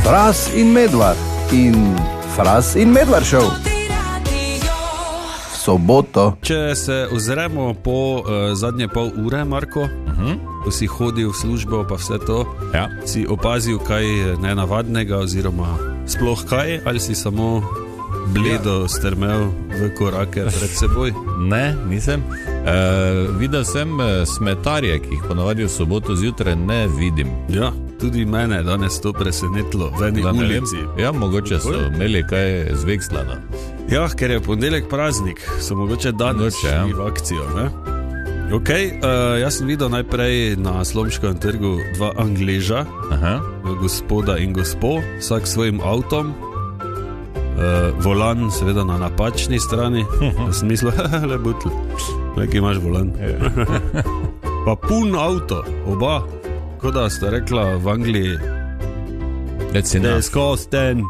Fras in Medvard in Fras in Medvard show. Soboto. Če se ozremo po zadnje pol ure, Marko, ko si hodil v službo pa vse to, si opazil kaj nenavadnega oziroma sploh kaj, ali si samo bledo strmel v korake pred seboj? Ne, nisem. Videl sem smetarje, ki jih ponavadi v soboto zjutraj ne vidim. Ja, tudi mene danes to presenetilo v eni ulici. Ja, mogoče so imeli kaj zvekslano. Ja, ker je ponedeljek praznik, so mogoče danes v akcijo, ne? Ok, jaz sem videl najprej na Slomškem trgu dva Angleža, gospoda in gospo, vsak svojim avtom, volan seveda na napačni strani, v smislu, le butl, nekaj imaš volan. Pa pun avto, oba, kot da sta rekla v Angliji, Deskosten,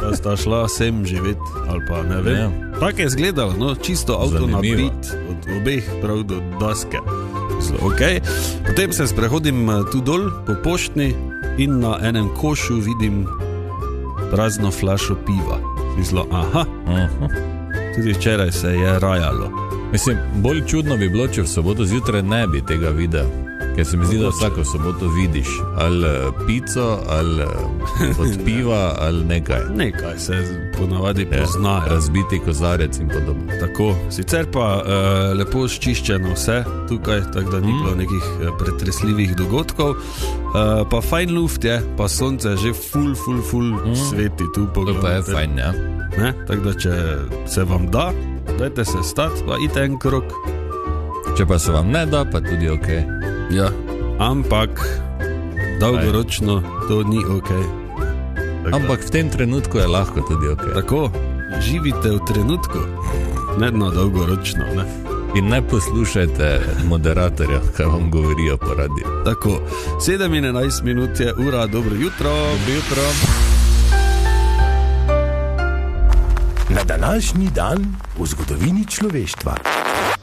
da sta šla sem živeti, ali pa ne vem. Tako je izgledalo, no, čisto avto nabit od obeh prav do daske. Okay. Potem se sprehodim tu dol po poštni in na enem košu vidim prazno flašo piva. Mislil, tudi včeraj se je rajalo. Mislim, bolj čudno bi bilo, če v soboto zjutraj ne bi tega videl. Ker se mi zdi, da vsako soboto vidiš ali pico, ali od piva, ali nekaj. Nekaj se ponavadi pozna. Razbiti kozarec in podobno. Tako, sicer pa lepo ščiščeno vse tukaj, tako da ni bilo nekih pretresljivih dogodkov. Pa fajn luft je, pa sonce že ful sveti tu. To pa je fajn, ja. Ne? Tako da, če se vam da, dajte se stati, pa ite en krok. Če pa se vam ne da, pa tudi ok. Ja, ampak dolgoročno to ni ok. Ampak v tem trenutku je lahko tudi ok. Tako, živite v trenutku, ne na dolgoročno, ne? In ne poslušajte moderatorja, kaj vam govorijo po radiju. Tako, 7:11 minut je ura, dobro jutro. Dobro jutro. Na današnji dan v zgodovini človeštva.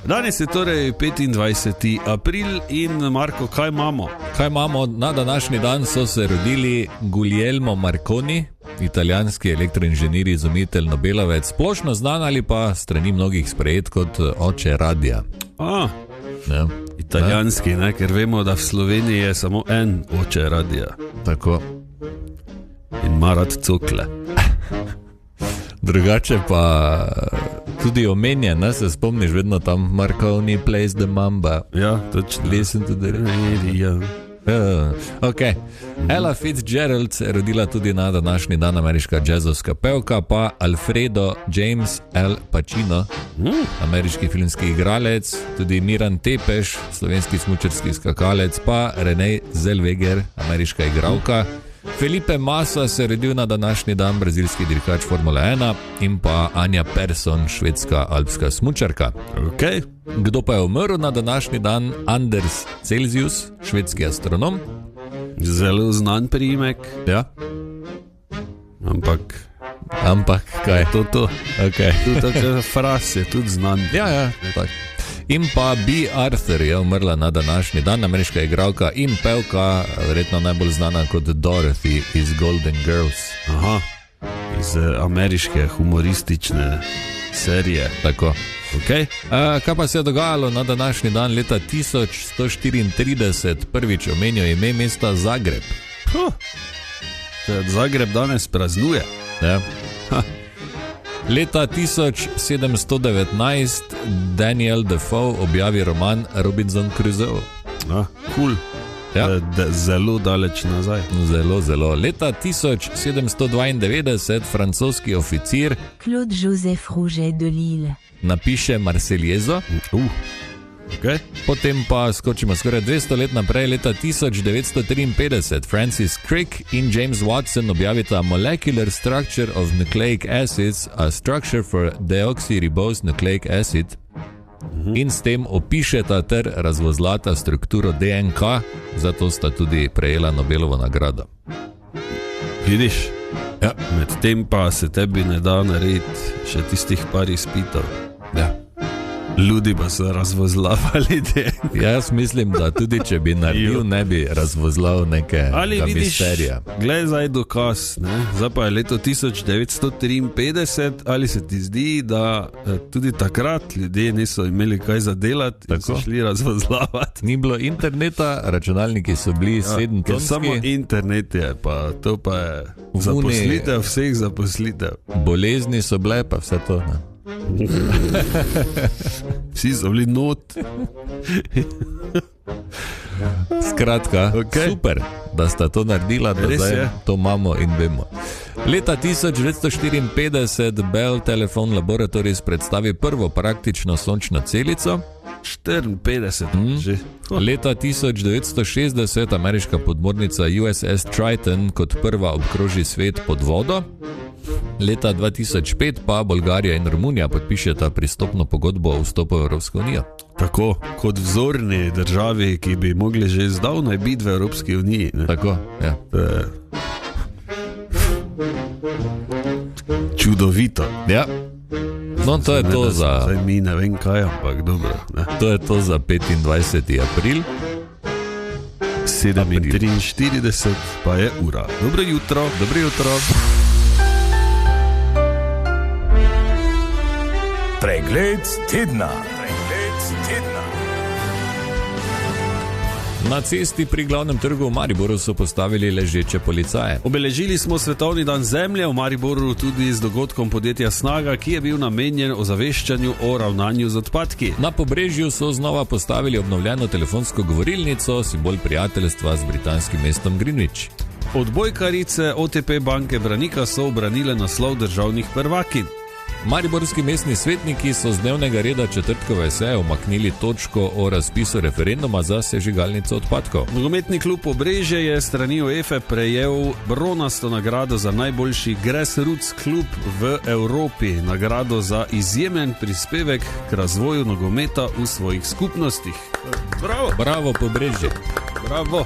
Danes je torej 25. april in Marko, kaj imamo? Kaj imamo? Na današnji dan so se rodili Guglielmo Marconi, italijanski elektroinženir, izumitelj, Nobelovec, splošno znan ali pa strani mnogih sprejet kot oče radija. Ja. Italijanski, ne? Ker vemo, da v Sloveniji je samo en oče radija. Tako. In ima rad cokle. Drugače pa tudi omenjen, ne, se spomniš vedno tam Marconi plays the mamba. Ja, točno. Listen to the radio. Ok. Ella Fitzgerald se je rodila tudi na današnji dan, ameriška jazzovska pevka, pa Alfredo James Al Pacino, ameriški filmski igralec, tudi Miran Tepeš, slovenski smučarski skakalec, pa Renée Zellweger, ameriška igralka. Felipe Massa se je rodil na današnji dan, brazilski dirkač Formule 1, in pa Anja Persson, švedska alpska smučarka. Okay. Kdo pa je umrl na današnji dan? Anders Celsius, švedski astronom. Zelo znan priimek. Ja. Ampak kaj? To. Okay. Tudi Fras je tudi znan. Ja, tak. In pa B. Arthur je umrla na današnji dan, ameriška igralka in pevka, verjetno najbolj znana kot Dorothy iz Golden Girls. Aha, iz ameriške humoristične serije. Tako. Okay. Kaj pa se je dogajalo na današnji dan leta 1134? Prvič omenil ime mesta Zagreb. Zagreb danes praznuje. Ja. Leta 1719 Daniel Defoe objavi roman Robinson Crusoe. Cool. Ja. Zelo daleč nazaj. Zelo. Leta 1792 francoski oficir Claude Joseph Rouget de Lille napiše Marseljezo. Okay. Potem pa skočimo skoraj 200 let naprej, leta 1953 Francis Crick in James Watson objavita Molecular Structure of Nucleic Acids, a structure for deoxyribose nucleic acid, in s tem opišeta ter razvozlata strukturo DNK, zato sta tudi prejela Nobelovo nagrado. Vidiš? Ja. Medtem pa se tebi ne da narediti še tistih par izpitov. Ja. Ljudi pa so razvozlavali te. Jaz mislim, da tudi če bi naredil, ne bi razvozlal nekega misterija. Glej zdaj dokaz, ne? Zdaj pa je leto 1953, ali se ti zdi, da tudi takrat ljudje niso imeli kaj za delati in so šli razvozlavati? Ni bilo interneta, računalniki so bili 7-tonski. Samo internet je, pa to pa je zaposlitev, vseh zaposlitev. Bolezni so bile, pa vse to, ne? Vsi so bili not. Skratka, super, da sta to naredila, da zdaj to imamo in vemo. Leta 1954 Bell Telephone Laboratories predstavi prvo praktično sončno celico. 54 že. Leta 1960 ameriška podmornica USS Triton kot prva obkroži svet pod vodo. Leta 2005 pa Bolgarija in Romunija podpišeta pristopno pogodbo o vstopu v Evropsko unijo. Tako, kot vzorni državi, ki bi mogli že zdavnaj biti v Evropski uniji. Ne? Tako, ja. Čudovito. Ja. No, to je to za... Zdaj mi ne vem kaj, ampak dobro. Ne? To je to za 25. april. 7:43 pa je ura. Dobro jutro. Dobro jutro. Pregled tedna. Na cesti pri glavnem trgu v Mariboru so postavili ležeče policaje. Obeležili smo Svetovni dan zemlje v Mariboru tudi z dogodkom podjetja Snaga, ki je bil namenjen ozaveščanju o ravnanju z odpadki. Na Pobrežju so znova postavili obnovljeno telefonsko govorilnico, simbol prijateljstva z britanskim mestom Greenwich. Odbojkarice OTP banke Branika so obranile naslov državnih prvakinj. Mariborski mestni svetniki so z dnevnega reda četrtkove seje umaknili točko o razpisu referenduma za sežigalnico odpadkov. Nogometni klub Pobrežje je strani UEFA prejel bronasto nagrado za najboljši grassroots klub v Evropi, nagrado za izjemen prispevek k razvoju nogometa v svojih skupnostih. Bravo! Bravo Pobrežje! Bravo!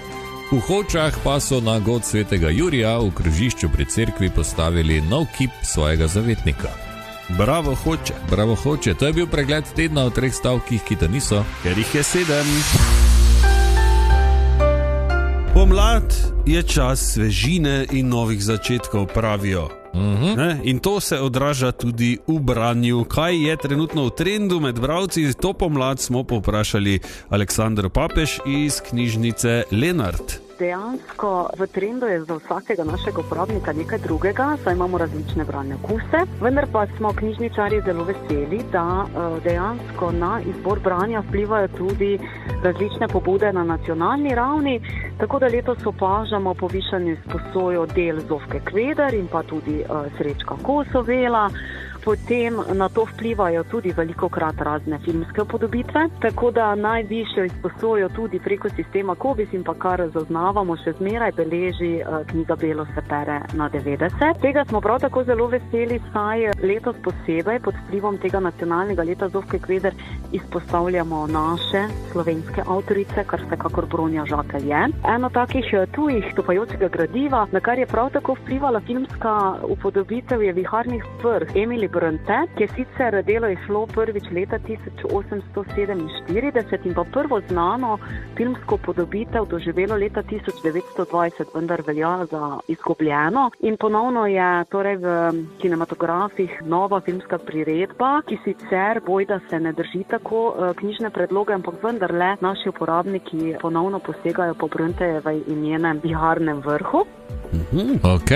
V Hočah pa so na god svetega Jurija v križišču pri cerkvi postavili nov kip svojega zavetnika. Bravo Hoče. Bravo Hoče. To je bil pregled tedna v 3 stavkih, ki to niso, ker jih je 7. Pomlad je čas svežine in novih začetkov, pravijo. In to se odraža tudi v branju. Kaj je trenutno v trendu med bralci? To pomlad smo povprašali Aleksandr Papež iz knjižnice Lenart. Dejansko v trendu je za vsakega našega uporabnika nekaj drugega, saj imamo različne bralne okuse, vendar pa smo knjižničarji zelo veseli, da dejansko na izbor branja vplivajo tudi različne pobude na nacionalni ravni, tako da letos opažamo povišanje izposojo del Zofke Kveder in pa tudi Srečka Kosovela. Potem na to vplivajo tudi velikokrat razne filmske upodobitve, tako da najvišjo izposojo tudi preko sistema Kobis in pa kar zaznavamo še zmeraj beleži knjiga Belo se pere na 90. Tega smo prav tako zelo veseli, saj letos posebej pod vplivom tega nacionalnega leta Zofke Kveder izpostavljamo naše slovenske avtorice, kar vsekakor Bronja Žakelj je. Eno takih tujih stopajočega gradiva, na kar je prav tako vplivala filmska upodobitev, je Viharnih vrh Emily Bronte, ki je sicer delo izšlo prvič leta 1847 in pa prvo znano filmsko upodobitev doživelo leta 1920, vendar velja za izgubljeno. In ponovno je torej v kinematografih nova filmska priredba, ki sicer bojda se ne drži tako knjižne predloge, ampak vendarle naši uporabniki ponovno posegajo po Brontejevej in njenem Viharnem vrhu. Ok,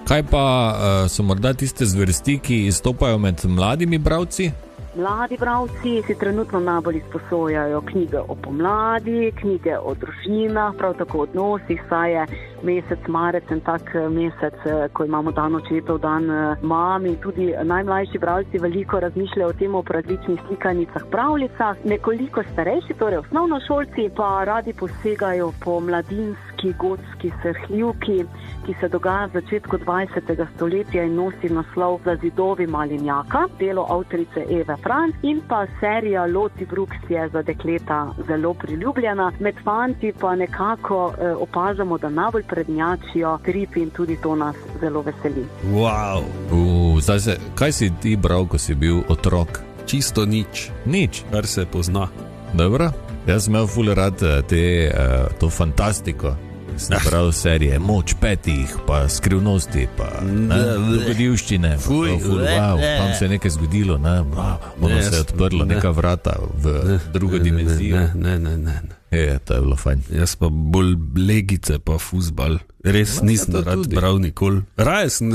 kaj pa so morda tiste zvrsti, ki izstopajo med mladimi bralci? Mladi bralci si trenutno najbolj izposojajo knjige o pomladi, knjige o družinah, prav tako odnosih, saj je mesec marec in tak mesec, ko imamo dan očetov, dan mami. Tudi najmlajši bralci veliko razmišljajo o tem o različnih slikanicah, pravljicah. Nekoliko starejši, torej osnovnošolci, pa radi posegajo po mladinski gotski srhljivki, ki se dogaja v začetku 20. stoletja in nosi naslov Za zidovi Malinjaka, delo avtorice Eve Franc, in pa serija Loti Brooks je za dekleta zelo priljubljena. Med fanti pa nekako opažamo, da najbolj prednjačijo tripi in tudi to nas zelo veseli. Wow. Kaj si ti bral, ko si bil otrok? čisto nič. Nič. Kar se pozna. Dobro, jaz sem imel ful rad to fantastiko. Sem bral serije Moč petih, pa Skrivnosti, pa dogodivščine. Tam se je nekaj zgodilo, ono se je odprlo, neka vrata v drugo dimenzijo. Ne. To je bilo fajn. Jaz pa bolj legice pa fuzbal. Res nisem rad bral nikoli. Raje sem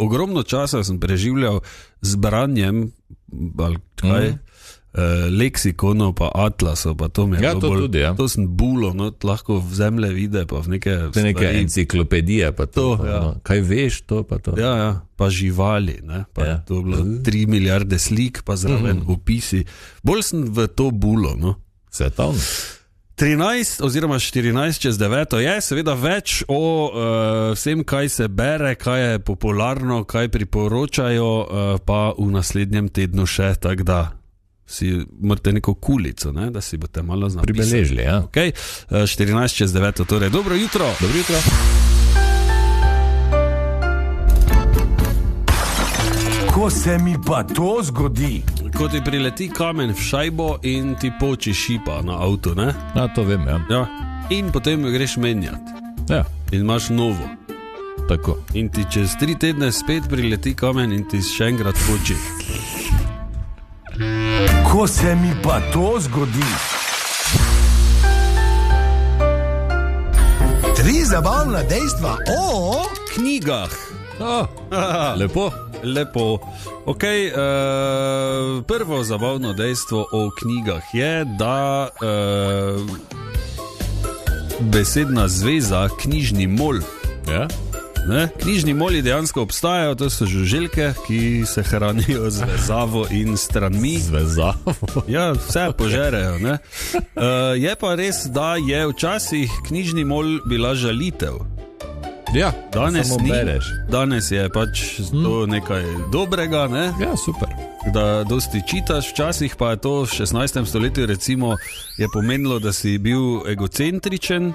ogromno časa sem preživljal z branjem, leksikonov pa atlasov, pa to mi je to bolj, tudi, ja. To sem bulo, lahko v zemlje vide, pa v neke enciklopedije, pa to, kaj veš, to pa to. Ja, pa živali, ne, pa to je bilo 3 milijarde slik, pa zraven opisi. Bolj sem v to bulo, no. Svetovno. 13 oziroma 14 čez 9 je seveda več o vsem, kaj se bere, kaj je popularno, kaj priporočajo, pa v naslednjem tednu še, tako da si morate neko kulico, ne, da si boste malo napisali. Pribeležili, ja. Okay. 14 čez 9, torej dobro jutro. Dobro jutro. Ko se mi pa to zgodi? Ko ti prileti kamen v šajbo in ti poči šipa na avto, ne? To vem, ja. Ja. In potem greš menjati. Ja. In imaš novo. Tako. In ti čez 3 tedne spet prileti kamen in ti še enkrat poči. Ko se mi pa to zgodi? 3 zabavna dejstva o knjigah. Lepo. Ok, prvo zabavno dejstvo o knjigah je, da besedna zveza knjižni mol. Ja? Ne? Knjižni moli dejansko obstajajo, to so žuželke, ki se hranijo z vezavo in stranmi. Z vezavo? Ja, vse požerejo. Ne? Je pa res, da je včasih knjižni mol bila žalitev. Ja, danes samo ni, bereš. Danes je pač to nekaj dobrega, ne? Ja, super. Da dosti čitaš, včasih pa je to v 16. stoletju recimo je pomenilo, da si bil egocentričen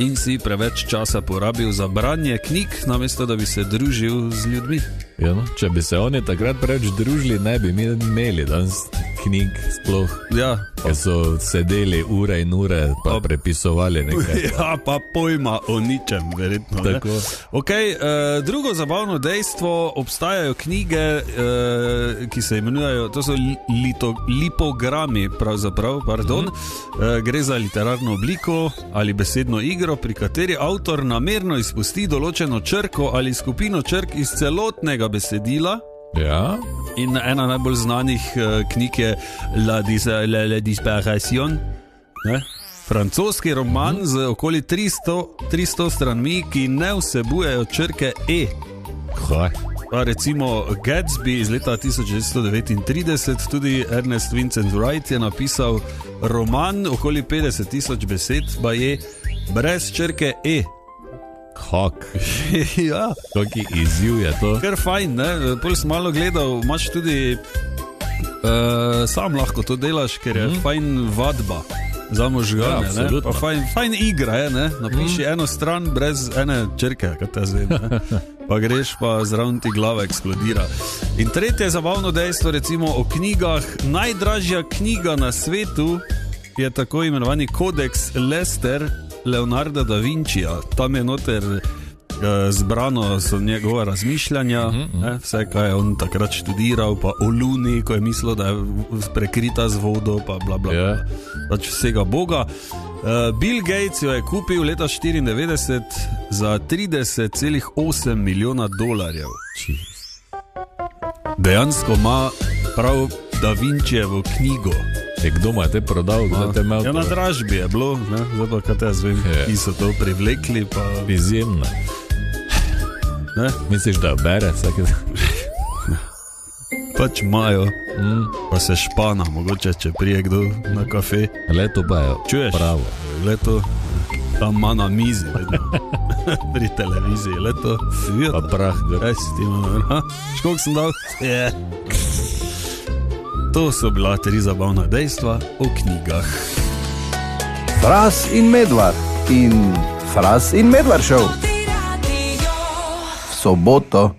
in si preveč časa porabil za branje knjig, namesto da bi se družil z ljudmi. Ja, no, če bi se oni takrat preveč družili, ne bi imeli danes knjig sploh. Ja. Ker so sedeli ure in ure pa prepisovali nekaj. Ja, pa pojma o ničem, verjetno. Tako. Okay, drugo zabavno dejstvo, obstajajo knjige, ki se imenujejo, to so lipogrami, pravzaprav, gre za literarno obliko ali besedno igro, pri kateri avtor namerno izpusti določeno črko ali skupino črk iz celotnega besedila. Ja. In ena najbolj znanih knjig je La Dispersion, francoski roman z okoli 300 stranmi, ki ne vsebujejo črke E. Pa recimo Gatsby iz leta 1939, tudi Ernest Vincent Wright je napisal roman okoli 50,000 besed, pa je brez črke E. Kak? Ja. Kaki izziv je to? Ker fajn, ne? Pol sem malo gledal, imaš tudi sam lahko to delaš, ker je fajn vadba za možgane, ne? Pa fajn igra je, ne? Napiši eno stran brez ene črke, kaj te zvem, ne? Pa greš, pa zraven ti glava eksplodira. In tretje zabavno dejstvo, recimo o knjigah, najdražja knjiga na svetu je tako imenovani Kodeks Lester Leonarda da Vincija. Tam je noter zbrano so njegova razmišljanja, vse, kaj je on takrat študiral, pa o Luni, ko je mislil, da je prekrita z vodo, pa bla bla bla. Pač vsega Boga. Bill Gates jo je kupil leta 1994 za $30,8 milijona. Dejansko ima prav Da Vincijevo knjigo. Kdo ma je te prodal? Ja, na dražbi je bilo, zdaj pa kaj te zvem, ki so to privlekli. Pa... Izjemno. Misliš, da bere vsake? Pač imajo, pa se špana, mogoče, če prije kdo na kafe. Leto pa je. Čuješ? Pravo. Leto tam ima na mizi, pri televiziji, leto. Pa prah. Kaj si ti imel? Školiko sem dal? To so bila 3 zabavna dejstva o knjigah. Fras in Medvard in Fras in Medvard Show. V soboto.